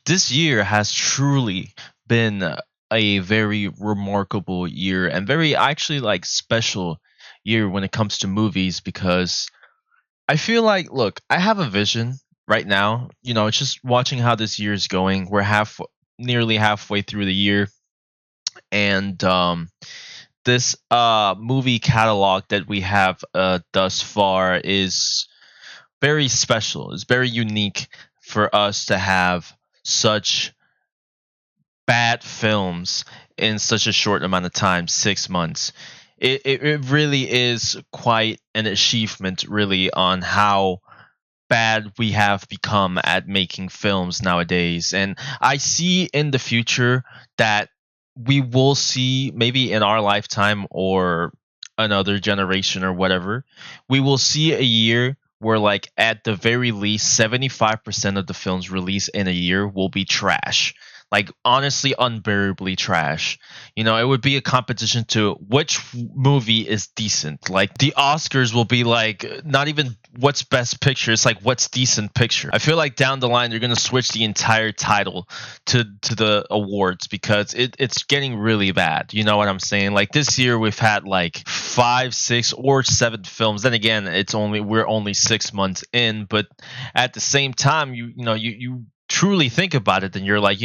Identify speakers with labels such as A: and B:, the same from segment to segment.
A: this year has truly been a very remarkable year and very actually like special year when it comes to movies because I feel like look, I have a vision right now. It's just watching how this year is going. We're nearly halfway through the year and this movie catalog that we have thus far is very special. It's very unique for us to have such bad films in such a short amount of time, 6 months. It really is quite an achievement, really, on how bad we have become at making films nowadays. And I see in the future that we will see, maybe in our lifetime or another generation or whatever, we will see a year where, like, at the very least, 75% of the films released in a year will be trash. Like, honestly, unbearably trash. It would be a competition to which movie is decent. Like, the Oscars will be like, not even what's best picture, it's like what's decent picture. I feel like down the line they're gonna switch the entire title to the awards because it's getting really bad. You know what I'm saying? Like, this year we've had like 5, 6, or 7 films. Then again, we're only 6 months in, but at the same time, you truly think about it, then you're like,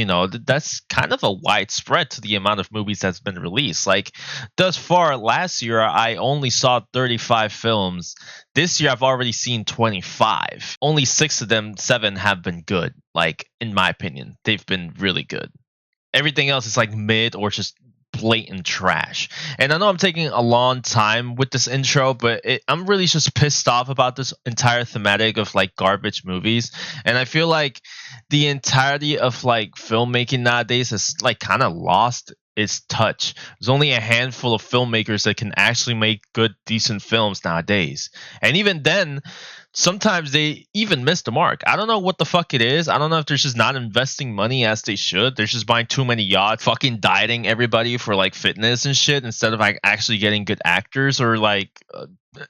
A: that's kind of a wide spread to the amount of movies that's been released. Like, thus far last year, I only saw 35 films. This year, I've already seen 25. Only 6 of them, 7 have been good. Like, in my opinion, they've been really good. Everything else is like mid or just blatant trash. And I know I'm taking a long time with this intro, but I'm really just pissed off about this entire thematic of like garbage movies. And I feel like the entirety of like filmmaking nowadays has like kind of lost its touch. There's only a handful of filmmakers that can actually make good, decent films nowadays. And even then, sometimes they even miss the mark. I don't know what the fuck it is. I don't know if they're just not investing money as they should. They're just buying too many yachts, fucking dieting everybody for like fitness and shit instead of like actually getting good actors or like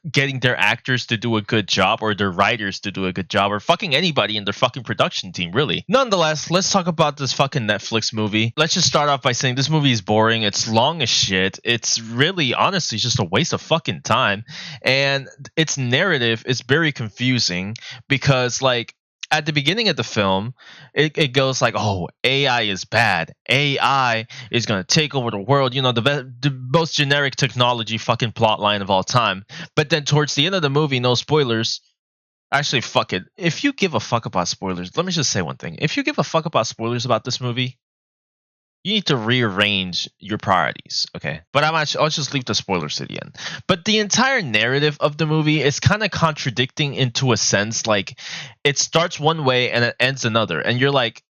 A: getting their actors to do a good job or their writers to do a good job or fucking anybody in their fucking production team, really. Nonetheless, let's talk about this fucking Netflix movie. Let's just start off by saying this movie is boring. It's long as shit. It's really, honestly, just a waste of fucking time. And its narrative is very confusing because, like, at the beginning of the film, it goes like, oh, AI is bad. AI is going to take over the world. The most generic technology fucking plot line of all time. But then towards the end of the movie, no spoilers. Actually, fuck it. If you give a fuck about spoilers, let me just say one thing. If you give a fuck about spoilers about this movie, you need to rearrange your priorities, okay? But I'll just leave the spoilers to the end. But the entire narrative of the movie is kind of contradicting into a sense. Like, it starts one way and it ends another. And you're like,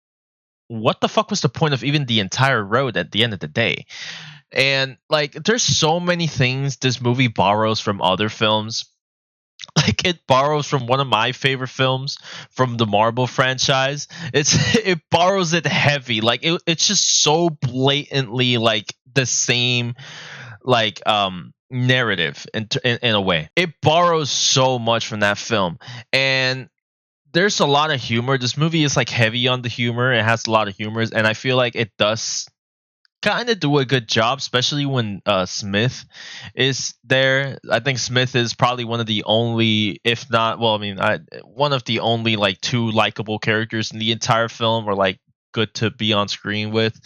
A: what the fuck was the point of even the entire road at the end of the day? And, like, there's so many things this movie borrows from other films. Like, it borrows from one of my favorite films from the Marvel franchise. It borrows it heavy. Like, it's just so blatantly like the same like narrative in a way. It borrows so much from that film. And there's a lot of humor. This movie is like heavy on the humor. It has a lot of humors, and I feel like it does kind of do a good job, especially when Smith is there. I think Smith is probably one of the only, if not, well, I mean, one of the only like 2 likable characters in the entire film, or like good to be on screen with.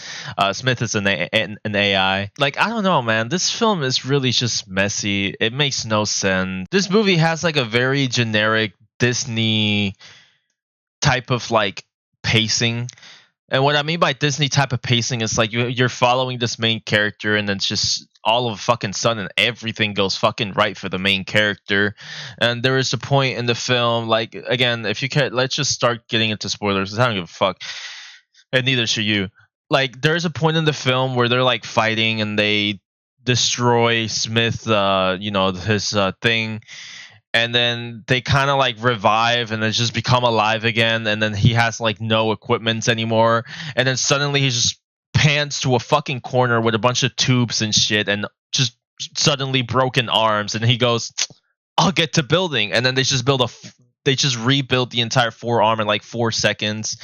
A: Smith is an AI. Like, I don't know, man. This film is really just messy. It makes no sense. This movie has like a very generic Disney type of like pacing. And what I mean by Disney type of pacing is like you're following this main character, and then it's just all of a fucking sudden everything goes fucking right for the main character. And there is a point in the film, like, again, if you can, let's just start getting into spoilers. I don't give a fuck, and neither should you. Like, there's a point in the film where they're like fighting and they destroy Smith, his thing. And then they kind of like revive and then just become alive again, and then he has like no equipment anymore, and then suddenly he just pans to a fucking corner with a bunch of tubes and shit and just suddenly broken arms, and he goes, I'll get to building. And then they just build they just rebuilt the entire forearm in like 4 seconds.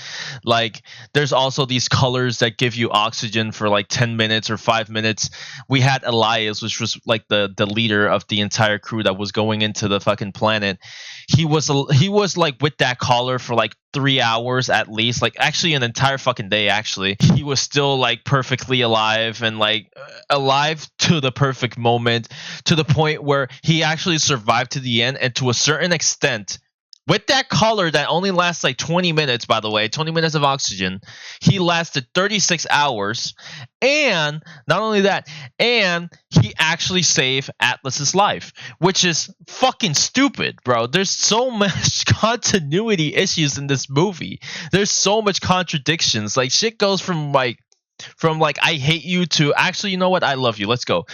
A: Like there's also these colors that give you oxygen for like 10 minutes or 5 minutes. We had Elias, which was like the leader of the entire crew that was going into the fucking planet. He was like with that collar for like 3 hours at least, like actually an entire fucking day. Actually, he was still like perfectly alive and like alive to the perfect moment, to the point where he actually survived to the end, and to a certain extent, with that collar that only lasts like 20 minutes, by the way, 20 minutes of oxygen, he lasted 36 hours. And not only that, and he actually saved Atlas's life, which is fucking stupid, bro. There's so much continuity issues in this movie. There's so much contradictions. Like shit goes from like I hate you to actually, you know what, I love you. Let's go.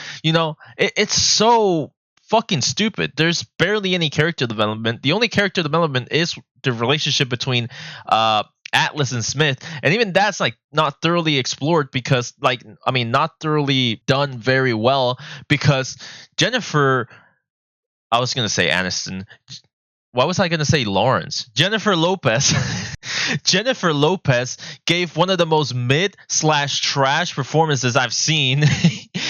A: It's so fucking stupid. There's barely any character development. The only character development is the relationship between Atlas and Smith, and even that's like not thoroughly explored because not thoroughly done very well, because Jennifer, I was gonna say Aniston. Why was I gonna say Lawrence? Jennifer Lopez. Jennifer Lopez gave one of the most mid/trash performances I've seen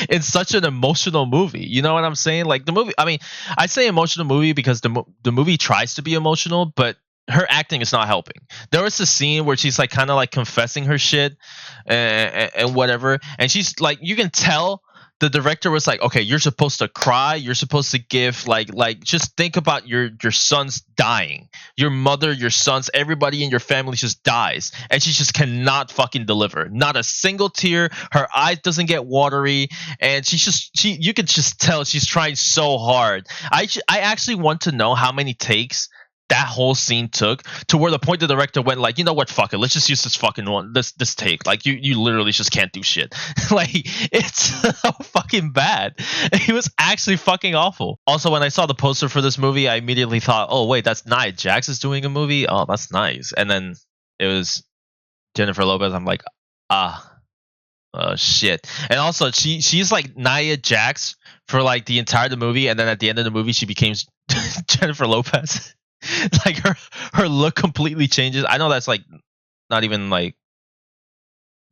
A: in such an emotional movie. You know what I'm saying? Like the movie. I mean, I say emotional movie because the movie tries to be emotional, but her acting is not helping. There was a scene where she's like kind of like confessing her shit and whatever, and she's like, you can tell the director was like, okay, you're supposed to cry, you're supposed to give like just think about your sons dying, your mother, your sons, everybody in your family just dies, and she just cannot fucking deliver, not a single tear. Her eyes doesn't get watery, and she you can just tell she's trying so hard. I actually want to know how many takes that whole scene took, to where the point the director went like, you know what, fuck it, let's just use this fucking one, this take. Like you literally just can't do shit. Like it's so fucking bad. It was actually fucking awful. Also, when I saw the poster for this movie, I immediately thought, oh wait, that's Nia Jax is doing a movie. Oh, that's nice. And then it was Jennifer Lopez. I'm like, shit. And also she's like Nia Jax for like the entire movie, and then at the end of the movie she became Jennifer Lopez. Like her look completely changes. I know that's like not even like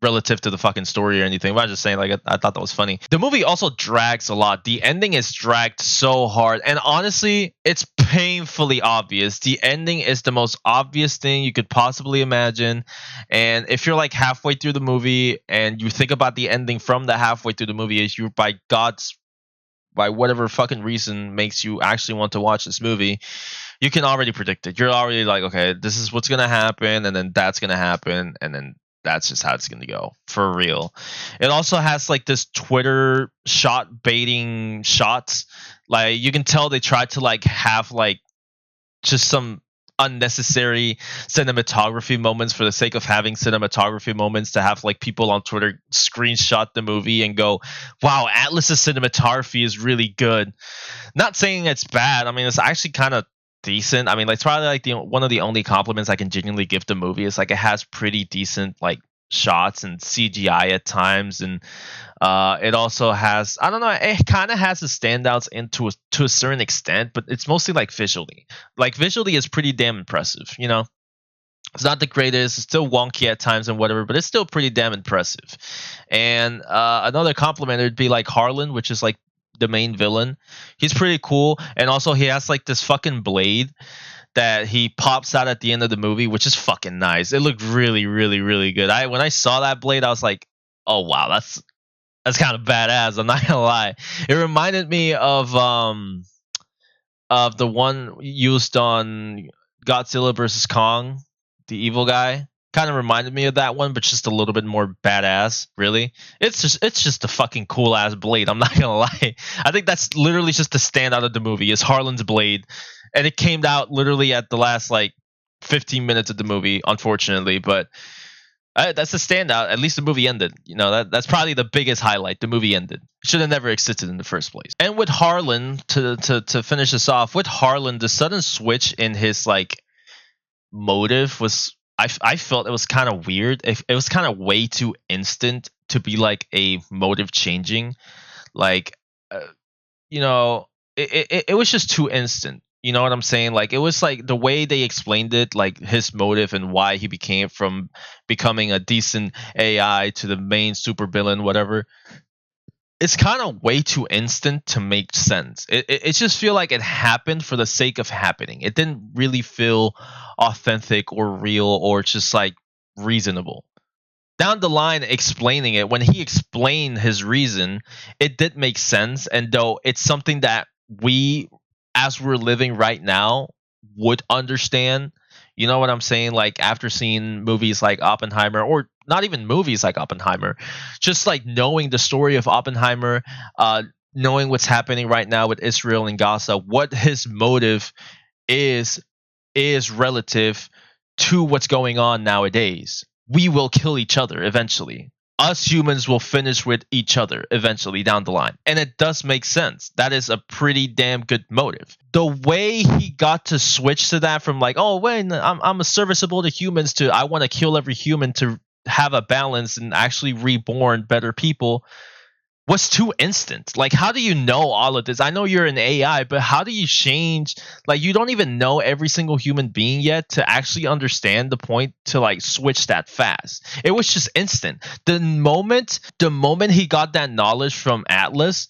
A: relative to the fucking story or anything, but I'm just saying, like, I thought that was funny. The movie also drags a lot. The ending is dragged so hard, and honestly, it's painfully obvious. The ending is the most obvious thing you could possibly imagine, and if you're like halfway through the movie and you think about the ending from the halfway through the movie, is you by whatever fucking reason makes you actually want to watch this movie, you can already predict it. You're already like, okay, this is what's gonna happen, and then that's gonna happen, and then that's just how it's gonna go for real. It also has like this Twitter shot baiting shots. Like you can tell they tried to like have like just some unnecessary cinematography moments for the sake of having cinematography moments, to have like people on Twitter screenshot the movie and go, wow, Atlas's cinematography is really good. Not saying it's bad. I mean, it's actually kind of decent. I mean, like, it's probably like one of the only compliments I can genuinely give the movie is like it has pretty decent like shots and CGI at times, and it also has, I don't know, it kind of has the standouts to a certain extent, but it's mostly like visually. Like visually, it's pretty damn impressive. You know, it's not the greatest, it's still wonky at times and whatever, but it's still pretty damn impressive. And another compliment would be like Harlan, which is like the main villain. He's pretty cool, and also he has like this fucking blade that he pops out at the end of the movie, which is fucking nice. It looked really, really, really good. When I saw that blade, I was like, oh wow, that's kind of badass. I'm not gonna lie. It reminded me of the one used on Godzilla versus Kong, the evil guy. Kind of reminded me of that one, but just a little bit more badass. Really, it's just a fucking cool ass blade. I'm not gonna lie. I think that's literally just the standout of the movie is Harlan's blade, and it came out literally at the last like 15 minutes of the movie, unfortunately. But that's the standout. At least the movie ended. You know, that's probably the biggest highlight. The movie ended. Should have never existed in the first place. And with Harlan, to finish this off, with Harlan, the sudden switch in his like motive was, I felt it was kind of weird. It was kind of way too instant to be like a motive changing. Like, you know, it was just too instant. You know what I'm saying? Like it was like the way they explained it, like his motive and why he became from becoming a decent AI to the main supervillain, whatever. It's kind of way too instant to make sense. It just feel like it happened for the sake of happening. It didn't really feel authentic or real or just like reasonable. Down the line explaining it, when he explained his reason, it did make sense, and though it's something that we, as we're living right now, would understand. You know what I'm saying? Like after seeing movies like Oppenheimer, or not even movies like Oppenheimer, just like knowing the story of Oppenheimer, knowing what's happening right now with Israel and Gaza, what his motive is is relative to what's going on nowadays. We will kill each other eventually. Us humans will finish with each other eventually down the line. And it does make sense. That is a pretty damn good motive. The way he got to switch to that from like, oh, wait, I'm a serviceable to humans to I want to kill every human to have a balance and actually reborn better people was too instant. Like, how do you know all of this? I know you're an AI, but how do you change? Like, you don't even know every single human being yet to actually understand the point to like switch that fast. It was just instant. The moment he got that knowledge from Atlas,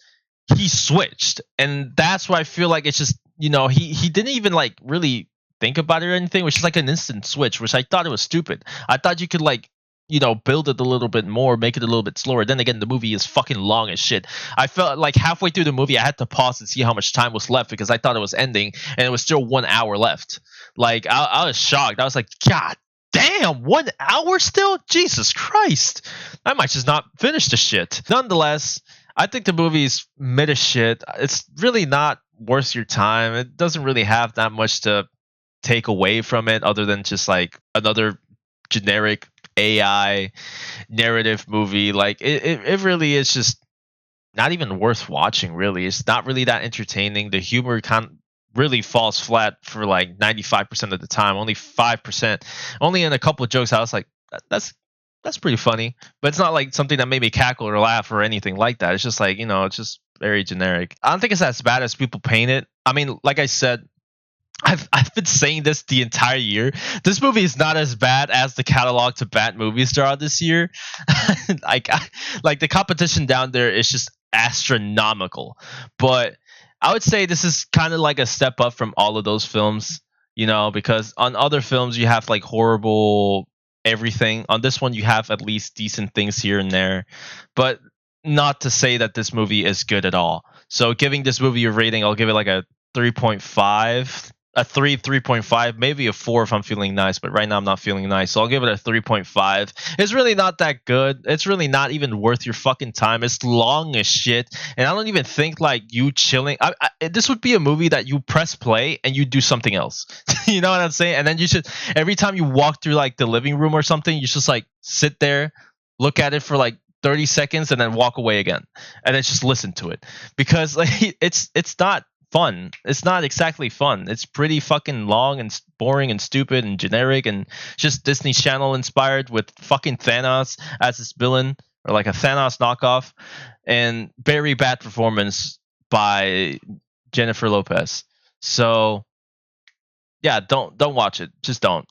A: he switched, and that's why I feel like it's just he didn't even like really think about it or anything. It was just like an instant switch, which I thought it was stupid. I thought you could like build it a little bit more, make it a little bit slower. Then again, the movie is fucking long as shit. I felt like halfway through the movie, I had to pause and see how much time was left because I thought it was ending and it was still 1 hour left. Like, I was shocked. I was like, God damn, 1 hour still? Jesus Christ. I might just not finish the shit. Nonetheless, I think the movie's mid as shit. It's really not worth your time. It doesn't really have that much to take away from it other than just like another generic AI narrative movie. Like it really is just not even worth watching. Really, it's not really that entertaining. The humor really falls flat for like 95% of the time. Only 5%, only in a couple of jokes I was like, that's pretty funny, but it's not like something that made me cackle or laugh or anything like that. It's just like it's just very generic. I don't think it's as bad as people paint it. I mean, like I said, I've been saying this the entire year. This movie is not as bad as the catalog to Bat movies there are this year. like like the competition down there is just astronomical. But I would say this is kind of like a step up from all of those films, because on other films you have like horrible everything. On this one you have at least decent things here and there. But not to say that this movie is good at all. So giving this movie a rating, I'll give it like a 3.5, a 3.5, maybe a 4 if I'm feeling nice, but right now I'm not feeling nice, so I'll give it a 3.5. It's really not that good. It's really not even worth your fucking time. It's long as shit, and I don't even think like you chilling. This would be a movie that you press play and you do something else. You know what I'm saying? And then you should, every time you walk through like the living room or something, you just like sit there, look at it for like 30 seconds, and then walk away again, and then just listen to it, because like it's not fun. It's not exactly fun. It's pretty fucking long and boring and stupid and generic and just Disney Channel inspired with fucking Thanos as its villain, or like a Thanos knockoff, and very bad performance by Jennifer Lopez. So yeah, don't watch it. Just don't.